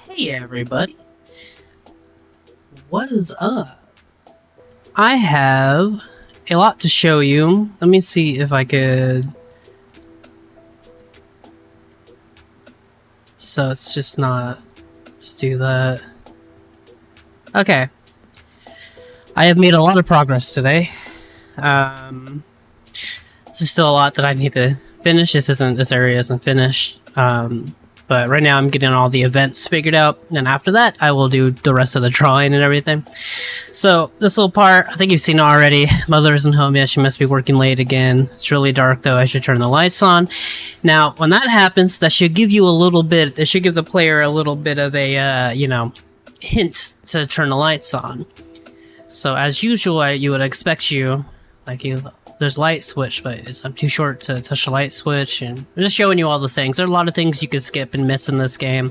Hey everybody, what is up? I have a lot to show you. Let me see if I could... So it's just not... Let's do that. Okay. I have made a lot of progress today. There's still a lot that I need to finish. This area isn't finished. But right now I'm getting all the events figured out, and after that I will do the rest of the drawing and everything. So this little part, I think you've seen it already. Mother isn't home yet, she must be working late again. It's really dark though, I should turn the lights on. Now when that happens, that should give you a little bit, it should give the player a little bit of a, hint to turn the lights on. So as usual, you would expect there's light switch, but I'm too short to touch the light switch, and I'm just showing you all the things. There are a lot of things you could skip and miss in this game,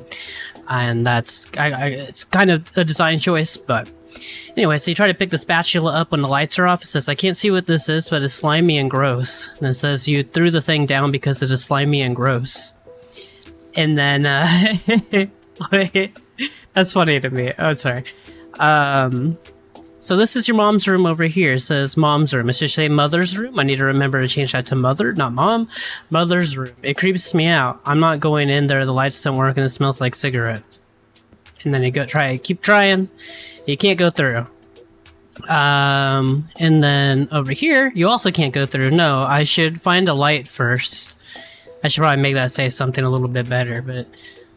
and it's kind of a design choice, but anyway, so you try to pick the spatula up when the lights are off. It says, I can't see what this is, but it's slimy and gross. And it says you threw the thing down because it is slimy and gross. And then, that's funny to me. Oh, sorry. So this is your mom's room over here. It says mom's room. It should say mother's room. I need to remember to change that to mother, not mom. Mother's room. It creeps me out. I'm not going in there. The lights don't work and it smells like cigarettes. And then you keep trying. You can't go through. And then over here, you also can't go through. No, I should find a light first. I should probably make that say something a little bit better, but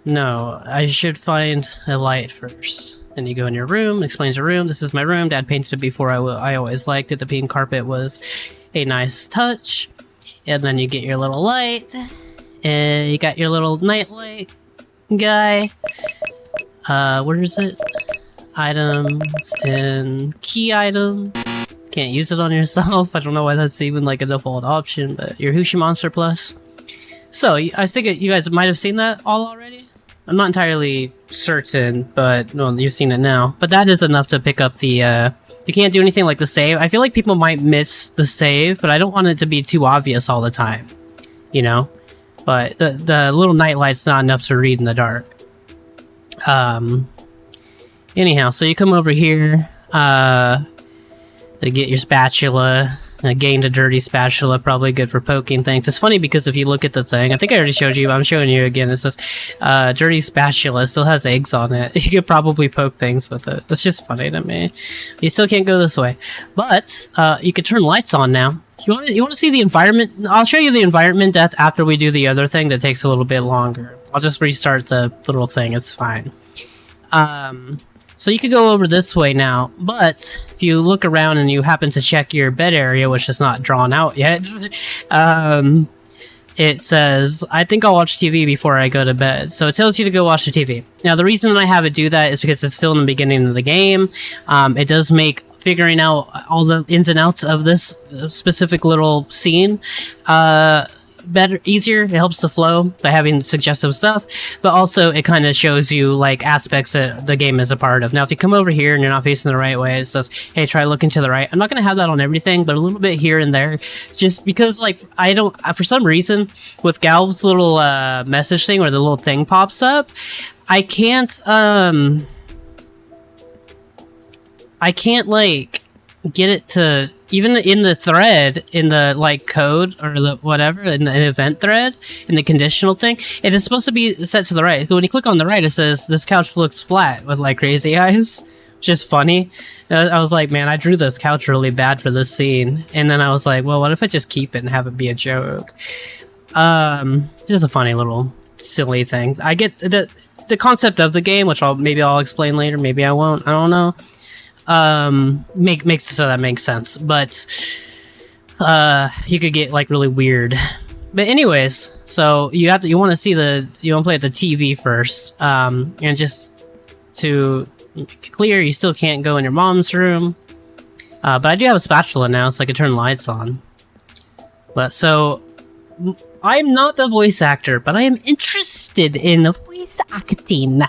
no, I should find a light first. Then you go in your room, explains your room. This is my room. Dad painted it before. I always liked it. The pink carpet was a nice touch. And then you get your little light. And you got your little night light guy. Where is it? Items and key item. Can't use it on yourself. I don't know why that's even like a default option, but your Hushi Monster Plus. So, I think you guys might have seen that all already. I'm not entirely certain, but well, you've seen it now. But that is enough to pick up the, you can't do anything like the save. I feel like people might miss the save, but I don't want it to be too obvious all the time, you know? But the little nightlight's not enough to read in the dark. Anyhow, so you come over here, to get your spatula. Gained a dirty spatula, probably good for poking things. It's funny because if you look at the thing, I think I already showed you, but I'm showing you again. It says, dirty spatula, it still has eggs on it. You could probably poke things with it. That's just funny to me. You still can't go this way. But, you can turn lights on now. You want to see the environment? I'll show you the environment after we do the other thing that takes a little bit longer. I'll just restart the little thing, it's fine. So you could go over this way now, but if you look around and you happen to check your bed area, which is not drawn out yet, it says, I think I'll watch TV before I go to bed. So it tells you to go watch the TV. Now, the reason I have it do that is because it's still in the beginning of the game. It does make figuring out all the ins and outs of this specific little scene easier. It helps the flow by having suggestive stuff, but also it kind of shows you like aspects that the game is a part of. Now if you come over here and you're not facing the right way, it says, hey, try looking to the right. I'm not going to have that on everything, but a little bit here and there, just because like I don't, for some reason with Gal's little message thing where the little thing pops up, I can't like get it to, even in the thread, in the like code or the whatever, in the event thread, in the conditional thing, it is supposed to be set to the right. When you click on the right, it says this couch looks flat with like crazy eyes, which is funny. I was like, man, I drew this couch really bad for this scene, and then I was like, well, what if I just keep it and have it be a joke? Just a funny little silly thing. I get the concept of the game, which maybe I'll explain later, maybe I won't, I don't know. Makes so that makes sense, but you could get like really weird. But anyways, so you want to play at the TV first, and just to make it clear, you still can't go in your mom's room, but I do have a spatula now, so I can turn lights on. But so I'm not the voice actor, but I am interested in voice acting.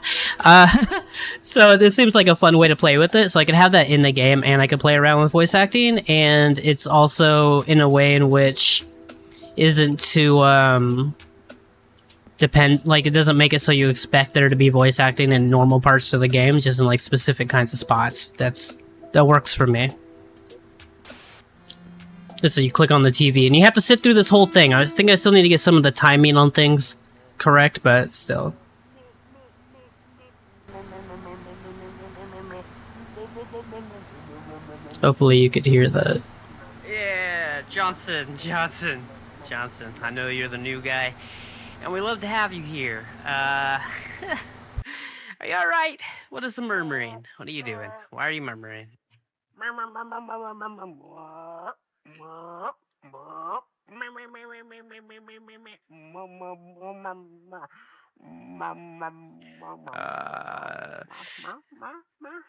So this seems like a fun way to play with it. So I can have that in the game, and I can play around with voice acting, and it's also in a way in which isn't too it doesn't make it so you expect there to be voice acting in normal parts of the game, just in like specific kinds of spots. That works for me. So you click on the TV and you have to sit through this whole thing. I think I still need to get some of the timing on things correct, but still. Hopefully you could hear that. Yeah, Johnson. I know you're the new guy, and we love to have you here. Are you alright? What is the murmuring? What are you doing? Why are you murmuring?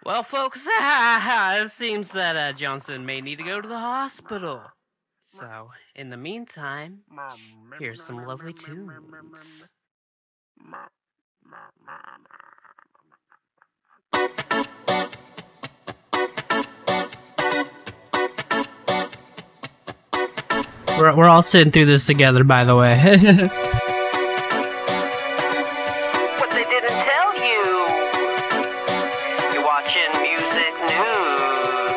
Well, folks, it seems that Johnson may need to go to the hospital. So, in the meantime, here's some lovely tunes. We're all sitting through this together, by the way. What they didn't tell you. You're watching music news.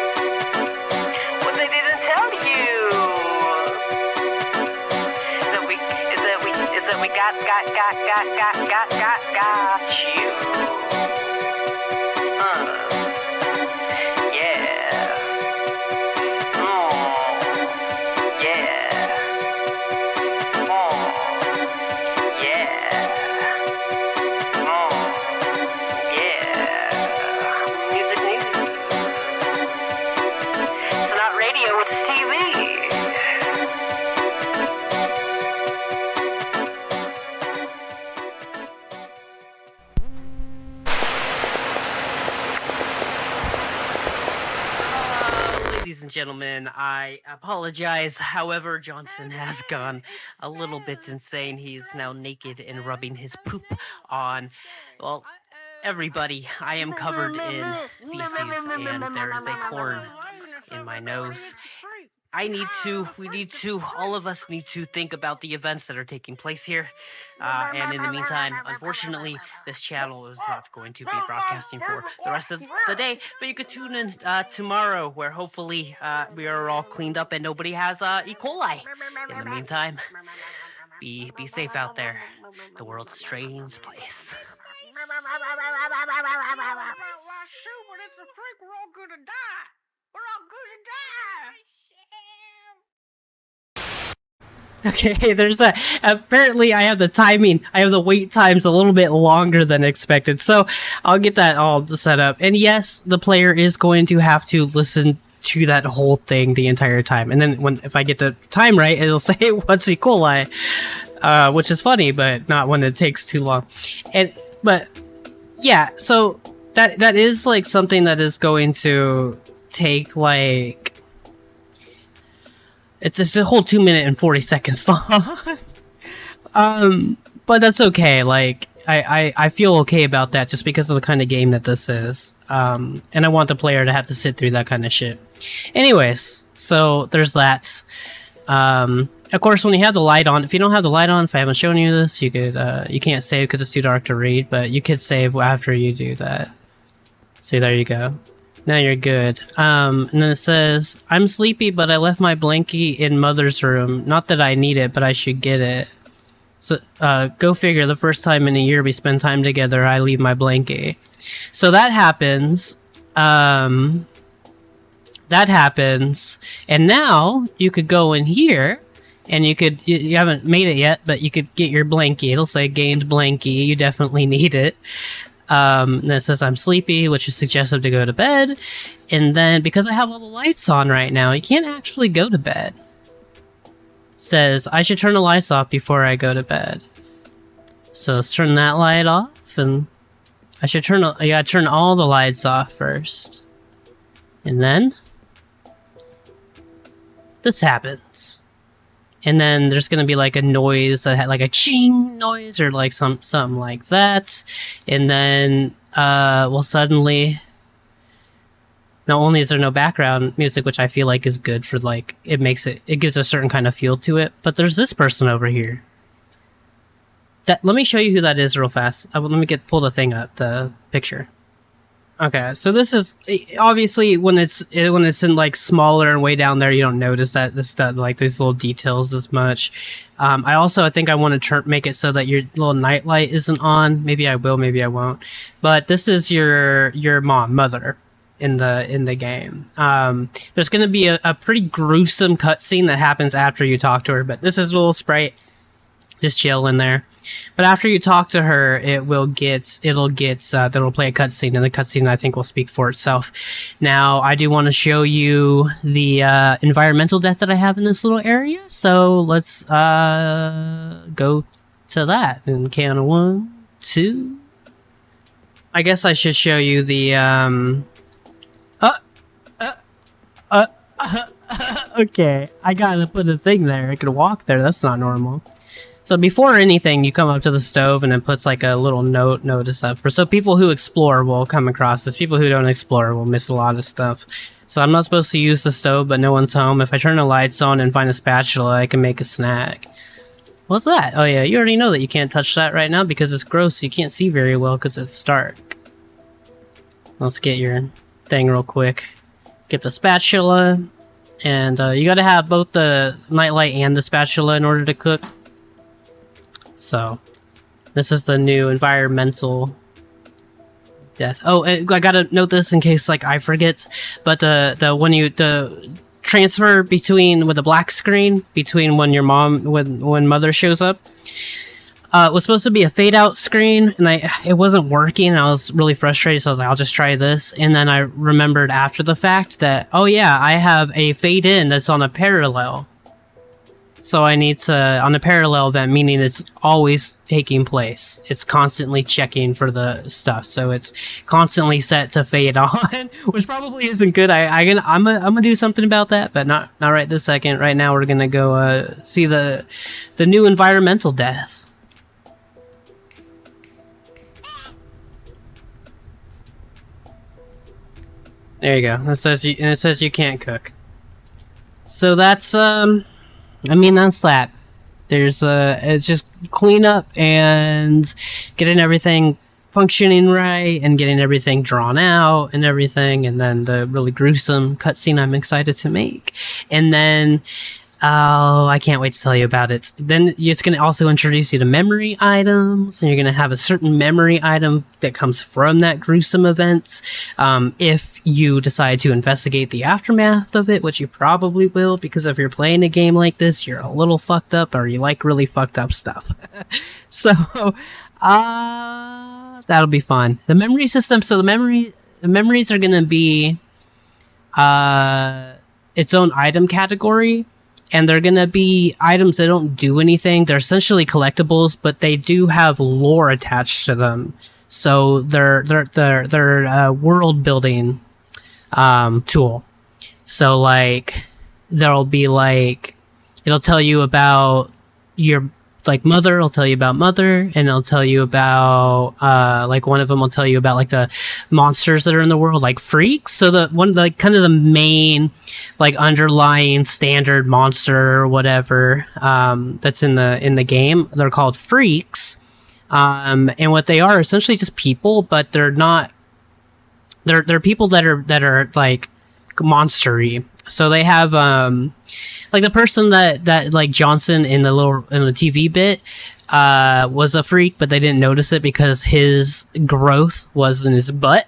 What they didn't tell you. Is that we got you. Ladies and gentlemen, I apologize. However, Johnson has gone a little bit insane. He's now naked and rubbing his poop on, well, everybody. I am covered in feces and there is a corn in my nose. All of us need to think about the events that are taking place here. And in the meantime, unfortunately, this channel is not going to be broadcasting for the rest of the day. But you could tune in tomorrow, where hopefully we are all cleaned up and nobody has E. coli. In the meantime, be safe out there. The world's a strange place. Shoot, it's a freak. We're all gonna die. We're all gonna die. Okay, there's apparently I have the wait times a little bit longer than expected, so I'll get that all set up. And yes, the player is going to have to listen to that whole thing the entire time, and then if I get the time right, it'll say what's E. coli, which is funny, but not when it takes too long. But yeah, so that is like something that is going to take like, it's just a whole 2 minute and 40 seconds long. But that's okay. Like, I feel okay about that just because of the kind of game that this is. And I want the player to have to sit through that kind of shit. Anyways, so there's that. Of course, when you have the light on, if you don't have the light on, if I haven't shown you this, you could, you can't save because it's too dark to read, but you could save after you do that. See, there you go. Now you're good. And then it says, I'm sleepy, but I left my blankie in mother's room. Not that I need it, but I should get it. So, go figure, the first time in a year we spend time together, I leave my blankie. So that happens. That happens. And now, you could go in here, and you haven't made it yet, but you could get your blankie. It'll say gained blankie. You definitely need it. And it says I'm sleepy, which is suggestive to go to bed. And then, because I have all the lights on right now, you can't actually go to bed. It says I should turn the lights off before I go to bed. So let's turn that light off, and I gotta turn all the lights off first. And then this happens. And then there's gonna be like a noise that had like a ching noise or like something like that. And then well, suddenly, not only is there no background music, which I feel like is good for like, it gives a certain kind of feel to it, but there's this person over here. that. Let me show you who that is real fast. Let me pull the thing up, the picture. Okay, so this is obviously when it's in like smaller and way down there, you don't notice that this stuff, like these little details as much. I think I want to make it so that your little nightlight isn't on. Maybe I will, maybe I won't. But this is your mother in the game. There's gonna be a pretty gruesome cutscene that happens after you talk to her, but this is a little sprite. Just chill in there. But after you talk to her, it'll play a cutscene, and the cutscene I think will speak for itself. Now, I do want to show you the environmental death that I have in this little area, so let's go to that. In count of 1, 2. I guess I should show you the okay, I gotta put a thing there. I could walk there. That's not normal. So before anything, you come up to the stove and it puts like a little notice up for so people who explore will come across this. People who don't explore will miss a lot of stuff. So I'm not supposed to use the stove, but no one's home. If I turn the lights on and find a spatula, I can make a snack. What's that? Oh yeah, you already know that you can't touch that right now because it's gross. You can't see very well because it's dark. Let's get your thing real quick. Get the spatula, and you gotta have both the nightlight and the spatula in order to cook. So, this is the new environmental death. Oh, I gotta note this in case like I forget, but the transfer between with the black screen between when your mom when mother shows up was supposed to be a fade out screen, and it wasn't working. I was really frustrated, so I was like, I'll just try this. And then I remembered after the fact that, oh yeah, I have a fade in that's on a parallel. So I need to, on a parallel event, meaning it's always taking place. It's constantly checking for the stuff. So it's constantly set to fade on, which probably isn't good. I'm gonna do something about that, but not right this second. Right now we're gonna go see the new environmental death. There you go. It says you can't cook. So that's that's that. There's it's just clean up and getting everything functioning right and getting everything drawn out and everything, and then the really gruesome cutscene I'm excited to make. And then I can't wait to tell you about it. Then it's going to also introduce you to memory items, and you're going to have a certain memory item that comes from that gruesome event. If you decide to investigate the aftermath of it, which you probably will, because if you're playing a game like this, you're a little fucked up, or you like really fucked up stuff. So, that'll be fun. The memory system, so the memories are going to be its own item category. And they're gonna be items that don't do anything. They're essentially collectibles, but they do have lore attached to them. So they're world building tool. So like there'll be like it'll tell you about your like mother. It'll tell you about mother, and it'll tell you about like one of them will tell you about like the monsters that are in the world, like freaks. So the one like kind of the main like underlying standard monster or whatever that's in the game, they're called freaks. And what they are essentially just people, but they're not. They're people that are like monstery. So they have like the person that like Johnson in the TV bit was a freak, but they didn't notice it because his growth was in his butt.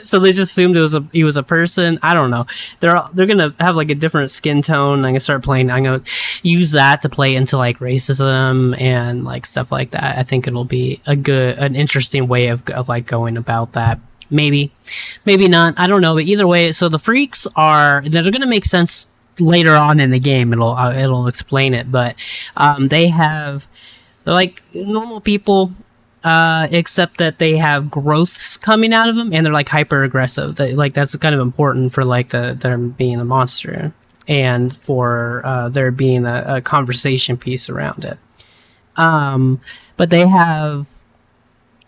So they just assumed he was a person. I don't know. They're gonna have like a different skin tone. I'm gonna start playing. I'm gonna use that to play into like racism and like stuff like that. I think it'll be an interesting way of like going about that. Maybe not. I don't know. But either way, so the freaks they're gonna make sense later on in the game. It'll explain it. But they're like normal people. Except that they have growths coming out of them, and they're like hyper aggressive. That's kind of important for like them being a monster, and for there being a conversation piece around it. But they have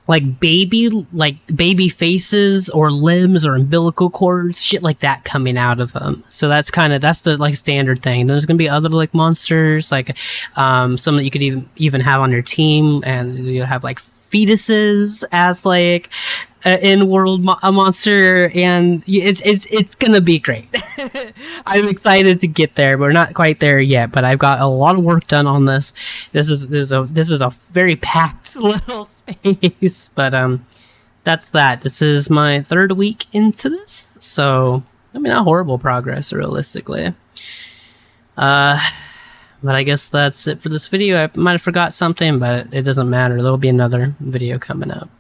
like baby faces or limbs or umbilical cords, shit like that coming out of them. So that's the like standard thing. There's gonna be other like monsters, like some that you could even have on your team, and you have like fetuses as like in-world a monster, and it's gonna be great. I'm excited to get there. We're not quite there yet, but I've got a lot of work done on this. This is a very packed little space, but that's that. This is my 3rd week into this, so I mean, not horrible progress realistically. But I guess that's it for this video. I might have forgot something, but it doesn't matter. There'll be another video coming up.